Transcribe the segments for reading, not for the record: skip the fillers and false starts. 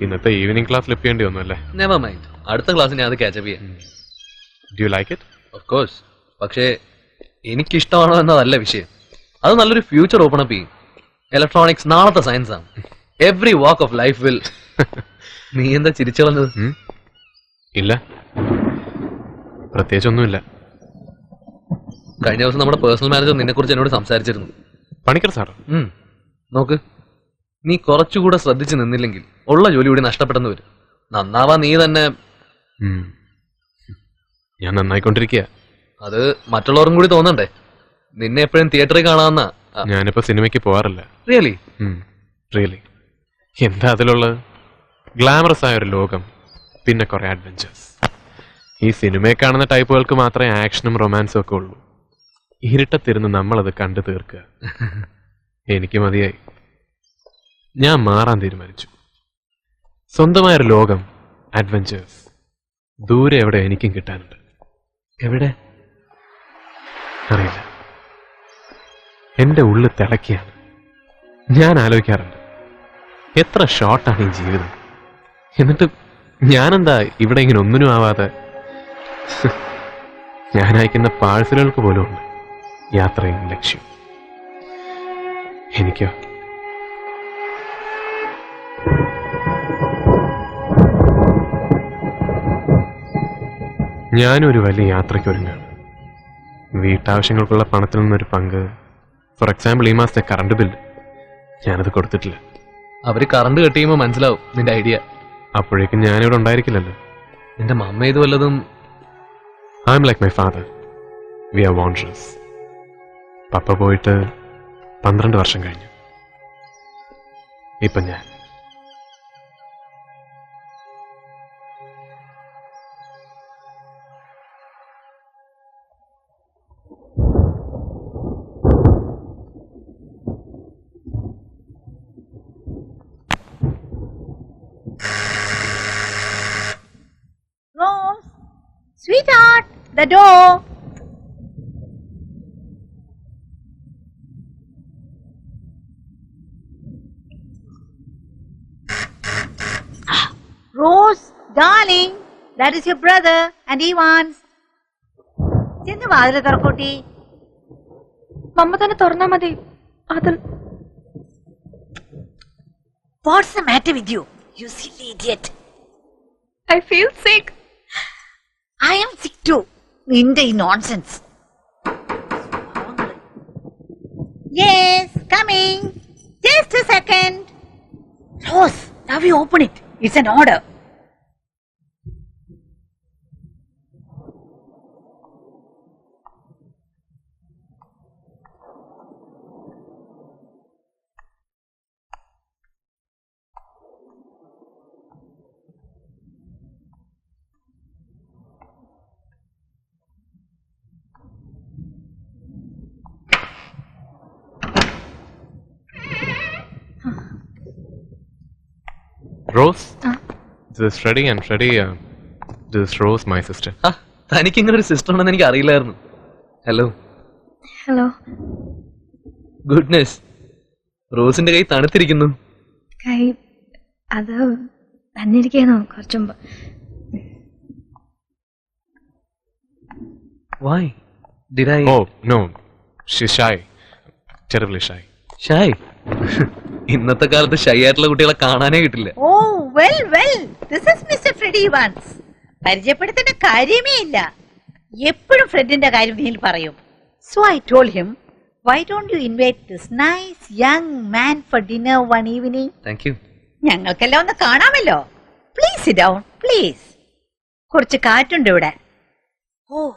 ഇന്നത്തെ evening class ലഭിക്കേണ്ടി വന്നു അല്ലേ? നെവർ മൈൻഡ്, അടുത്ത ക്ലാസ് ഞാൻ അത് ക്യാച്ചപ്പ് ചെയ്യാം. Do you like it? Of course. പക്ഷേ എനിക്കിഷ്ടമാണോ എന്നതല്ല വിഷയം. അത് നല്ലൊരു ഫ്യൂച്ചർ ഓപ്പൺ അപ്പ് ചെയ്യും. ഇലക്ട്രോണിക്സ് നാളത്തെ സയൻസ് ആണ്. Every walk of life will. നീ എന്താ ചിരിച്ചു കളഞ്ഞത്? ഇല്ല, പ്രത്യേകിച്ചൊന്നുമില്ല. കഴിഞ്ഞ ദിവസം നമ്മുടെ പേഴ്സണൽ മാനേജർ നിന്നെ കുറിച്ച് എന്നോട് സംസാരിച്ചിരുന്നു. പണിക്കർ സാർ? നോക്ക്, നീ കുറച്ചുകൂടെ ശ്രദ്ധിച്ചു നിന്നില്ലെങ്കിൽ ഉള്ള ജോലി കൂടി നഷ്ടപ്പെട്ടെന്ന് വരും. നന്നാവാ നീ തന്നെ. ഞാൻ നന്നായിക്കൊണ്ടിരിക്കുക. അത് മറ്റുള്ളവർക്കും കൂടി തോന്നണ്ടേ? നിന്നെ എപ്പോഴും തിയേറ്ററിൽ കാണാവുന്ന. ഞാനിപ്പോ സിനിമയ്ക്ക് പോവാറില്ല. റിയലി? റിയലി. എന്താ അതിലുള്ളത്? ഗ്ലാമറസ് ആയ ഒരു ലോകം, പിന്നെ കുറെ അഡ്വഞ്ചേഴ്സ്. ഈ സിനിമയെ കാണുന്ന ടൈപ്പുകൾക്ക് മാത്രമേ ആക്ഷനും റൊമാൻസും ഒക്കെ ഉള്ളൂ. ഇരുട്ടത്തിരുന്ന് നമ്മളത് കണ്ടു തീർക്കുക. എനിക്ക് മതിയായി. ഞാൻ മാറാൻ തീരുമാനിച്ചു. സ്വന്തമായൊരു ലോകം, അഡ്വഞ്ചേഴ്സ് ദൂരെ എവിടെ എനിക്കും കിട്ടാനുണ്ട്. എവിടെ? അറിയില്ല. എന്റെ ഉള്ളിൽ തിളക്കിയാണ്. ഞാൻ ആലോചിക്കാറുണ്ട്, എത്ര ഷോർട്ടാണ് ഈ ജീവിതം. എന്നിട്ട് ഞാനെന്താ ഇവിടെ ഇങ്ങനെ ഒന്നിനും ആവാതെ? ഞാൻ അയക്കുന്ന പാഴ്സലുകൾക്ക് പോലും ഉണ്ട് യാത്രയും ലക്ഷ്യം. എനിക്കോ? ഞാനും ഒരു വലിയ യാത്രയ്ക്ക് ഒരുങ്ങാണ്. വീട്ടാവശ്യങ്ങൾക്കുള്ള പണത്തിൽ നിന്നൊരു പങ്ക്, ഫോർ എക്സാമ്പിൾ ഈ മാസത്തെ കറണ്ട് ബില്ല്, ഞാനത് കൊടുത്തിട്ടില്ല. അവര് കറണ്ട് കട്ട് ചെയ്യുമ്പോൾ മനസ്സിലാവും നിന്റെ ഐഡിയ. അപ്പോഴേക്കും ഞാനിവിടെ ഉണ്ടായിരിക്കില്ലല്ലോ. നിന്റെ മമ്മ ഇത് വല്ലതും? I am like my father, we are wanderers. Papa പോയിട്ട് 12 വർഷം കഴിഞ്ഞു. ഇപ്പൊ ഞാൻ. Rose, sweetheart, the door. Rose, darling, that is your brother and Ivan's. ചെന്ന് വാതില് തുറക്കൂട്ടി. മമ്മ തന്നെ തുറന്നാ മതി. അത് What's the matter with you, you silly idiot? I feel sick. I am sick too. നിന്റെ ഈ nonsense. Yes, coming. Just a second. Rose, now you open it. It's an order. Rose? This is Freddy and Freddy, this is Rose, my sister. തനിക്ക് ഇങ്ങനെ ഒരു sister ഉണ്ടെന്ന് എനിക്ക് അറിയില്ലായിരുന്നു. Hello. Hello. Goodness, റോസിന്റെ കൈ തണുത്തിരിക്കുന്നു. കൈ അത് തന്നിരിക്കുന്നു കുറച്ചു മുമ്പ്. Why? Did I? Oh, no. She's shy. Terribly shy. Shy? ഇന്നത്തെ കാലത്ത് ഷൈ ആയിട്ടുള്ള കുട്ടികളെ കാണാനേ കിട്ടില്ല. Oh, well, this is Mr. Freddy Evans. പരിചയപ്പെടുത്തേണ്ട കാര്യമേ ഇല്ല. എപ്പോഴും ഫ്രെഡിന്റെ കാര്യം നീ പറയും. So I told him, why don't you invite this nice young man for dinner one evening? Thank you. ഞങ്ങൾക്കെല്ലാം ഒന്ന് കാണാമല്ലോ. Please sit down, please. കുറച്ച് കാറ്റുണ്ട് ഇവിടെ. Oh,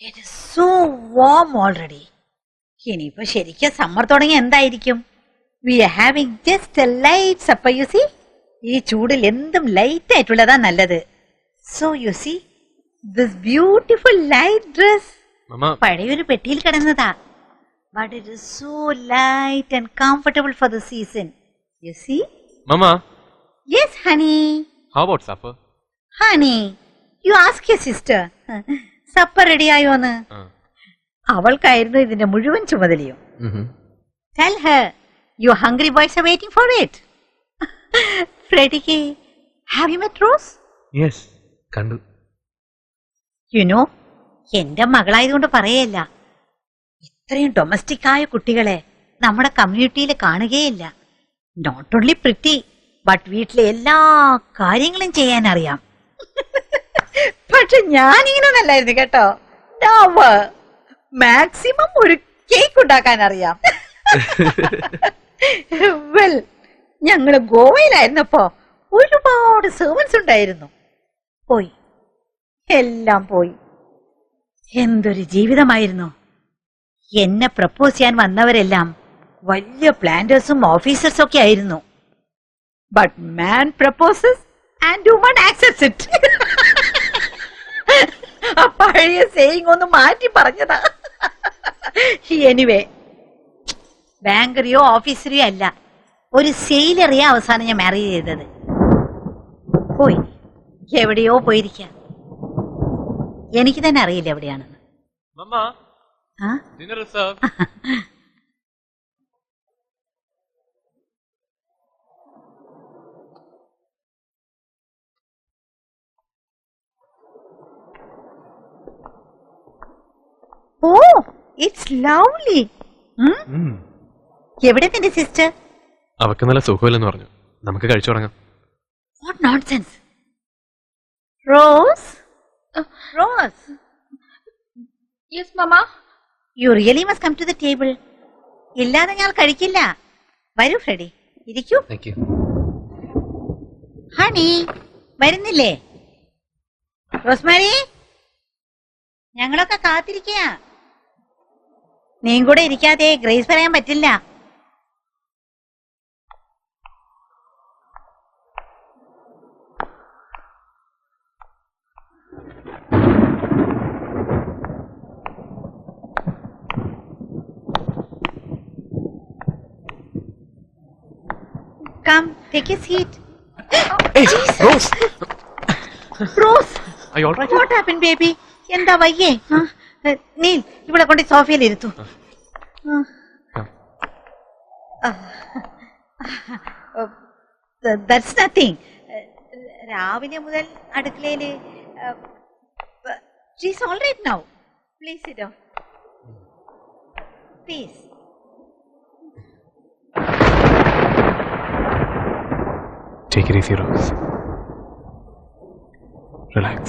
it is so warm already. ഇനിയിപ്പോ ശരിക്കും സമ്മർ തുടങ്ങി എന്തായിരിക്കും? We are having just a light supper, you see. ഈ ചൂടിൽ എന്തും ലൈറ്റ് ആയിട്ടുള്ളതാ നല്ലത്. So you see, this beautiful light dress പഴയൊരു പെട്ടിയിൽ കിടന്നതാ. But it is so light and comfortable for the season. You see? Mama. Yes, honey. How about supper? Honey, you ask your sister. Supper ready ആയോന്ന്? അവൾക്കായിരുന്നു ഇതിന്റെ മുഴുവൻ ചുമതലയും. Tell her. Your hungry boys are waiting for it. ഫ്രെഡിക്ക് have you met Rose? Yes, കണ്ടു. You know, എന്റെ മകളായതുകൊണ്ട് പറയല്ല, ഇത്രയും domestic ആയ കുട്ടികളെ നമ്മുടെ കമ്മ്യൂണിറ്റിയിൽ കാണുകയില്ല. നോട്ട് ഓൺലി പ്രിറ്റി, ബട്ട് വീട്ടിലെ എല്ലാ കാര്യങ്ങളും ചെയ്യാൻ അറിയാം. പക്ഷെ ഞാനിങ്ങനെ നല്ലായിരുന്നു കേട്ടോ. മാക്സിമം ഒരു കേക്ക് ഉണ്ടാക്കാൻ അറിയാം. വെൽ, ഞങ്ങള് ഗോവയിലായിരുന്നപ്പോ ഒരുപാട് സെർവൻസ് ഉണ്ടായിരുന്നു. പോയി, എല്ലാം പോയി. എന്തൊരു ജീവിതമായിരുന്നു. എന്നെ പ്രപ്പോസ് ചെയ്യാൻ വന്നവരെല്ലാം വലിയ പ്ലാന്റേഴ്സും ഓഫീസേഴ്സും ഒക്കെ ആയിരുന്നു. But man proposes and woman accepts it. ആ പഴയ സേയിങ് ഒന്ന് മാറ്റി പറഞ്ഞതാ. എനിവേ, ബാങ്കറിയോ ഓഫീസറിയോ അല്ല, ഒരു സെയിലറിയാ അവസാനം ഞാൻ മാരേജ് ചെയ്തത്. പോയി, എവിടെയോ പോയിരിക്കാം. എനിക്ക് തന്നെ അറിയില്ല എവിടെയാണെന്ന്. ആ? ഓ, ഇറ്റ്സ് ലവ്ലി. എവിടെ നിന്റെ സിസ്റ്റർ? അവക്ക് നല്ല സുഖമില്ലെന്ന് പറഞ്ഞു. നമുക്ക് കഴിച്ചു തുടങ്ങാം. What nonsense. Rose, Rose, yes mamma. You really must come to the table. ഇല്ലാതെ ഞാൻ കഴിക്കില്ല. വരൂ ഫ്രെഡി, ഇരിക്കൂ. Thank you. ഹണി, വരുന്നില്ലേ? റോസ്മാരി, ഞങ്ങളൊക്കെ കാത്തിരിക്കുക. നീയും കൂടെ ഇരിക്കാതെ ഗ്രേസ് പറയാൻ പറ്റില്ല. Come, take a seat. Hey, Rose! Rose, Are you all right? what happened, baby? എന്താ വയ്യേ? നീൽ, ഇവിടെ കൊണ്ട് സോഫയിൽ ഇരുത്തു. That's nothing. രാവിലെ മുതൽ അടുക്കളയില്. She's all right now. Please sit down. Please. Take it easy, Rose. Relax.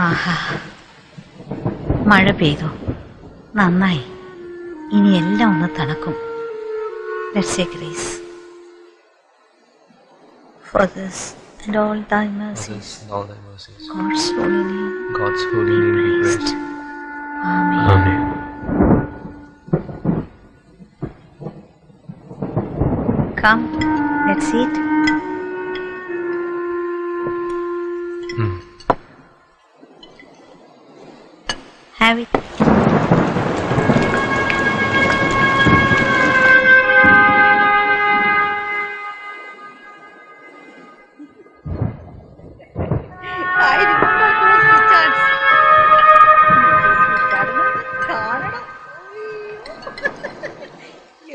ആഹാ, മഴ പെയ്തു. നന്നായി. ഇനി എല്ലാം ഒന്ന് തണുക്കും. Let's say grace. For this and all thy mercies, All thy mercies. God's holy name. God's holy name be praised. Amen. Amen. Come, let's eat. Have it.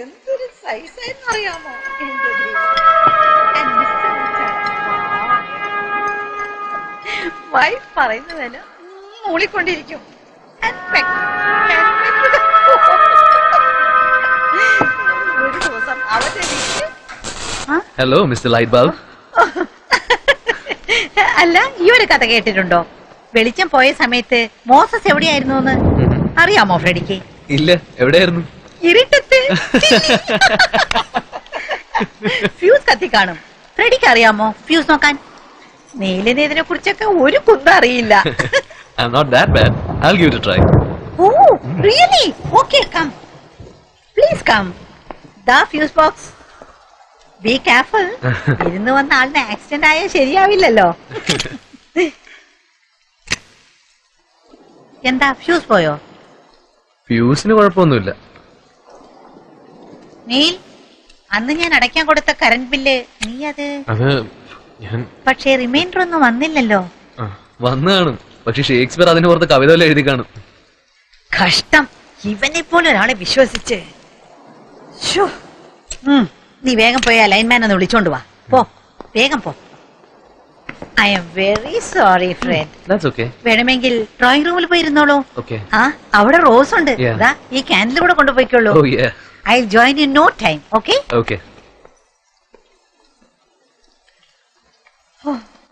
എന്തൊരു സൈസായിരുന്നു അറിയാമോ? വൈഫ് പറയുന്നതല്ല മൂളിക്കൊണ്ടിരിക്കും. ഒരു ദിവസം അവന്റെ ഹലോ മിസ്റ്റർ ലൈറ്റ് ബൾബ്. അല്ല, ഈ ഒരു കഥ കേട്ടിട്ടുണ്ടോ? വെളിച്ചം പോയ സമയത്ത് മോസസ് എവിടെയായിരുന്നു എന്ന് അറിയാമോ ഫ്രെഡിക്ക്? ഇല്ല, എവിടെയായിരുന്നു? ഇരുട്ടത്ത്. ഫ്യൂസ് കത്തി കാണും. ഫ്രെഡിക്ക് അറിയാമോ ഫ്യൂസ് നോക്കാൻ? നീലിന് ഇതിനെ കുറിച്ചൊക്കെ ഒരു കുന്തും അറിയില്ല. I'm not that bad. I'll give it a try. Oh, really? Okay, come. Please come. The fuse box. Be careful. ഇരുന്ന് വന്ന ആളിന് ആക്സിഡന്റ് ആയാൽ ശരിയാവില്ലല്ലോ. എന്താ ഫ്യൂസ് പോയോ? ഫ്യൂസിന് കുഴപ്പമൊന്നുമില്ല. നീൽ, അന്ന് ഞാൻ അടയ്ക്കാൻ കൊടുത്ത കറണ്ട് ബില്ല് നീ അത് ഞാൻ പക്ഷേ റിമൈൻഡർ ഒന്നും വന്നില്ലല്ലോ. ആ, വന്നു കാണും, പക്ഷെ ഷേക്സ്പിയർ അതിന് പുറത്ത് കവിത വല്ല എഴുതി കാണും. കഷ്ടം, ഇവനെ പോലെ ഒരാളെ വിശ്വസിച്ച്. ശ്ശോ. നീ വേഗം പോയി ആ ലൈൻമാൻ ഒന്ന് വിളിച്ചോണ്ട് വാ. പോ, വേഗം പോ. I am very sorry friend. That's okay. വേണമെങ്കിൽ ഡ്രോയിങ് റൂമിൽ പോയി ഇരുന്നോളൂ. ഓക്കെ. ആ, അവിടെ റോസ് ഉണ്ട്. Yeah. ദാ, ഈ ക്യാൻഡിൽ കൂടെ കൊണ്ടുപോയിക്കോളൂ. Oh yeah. I join in no time. Okay? Okay.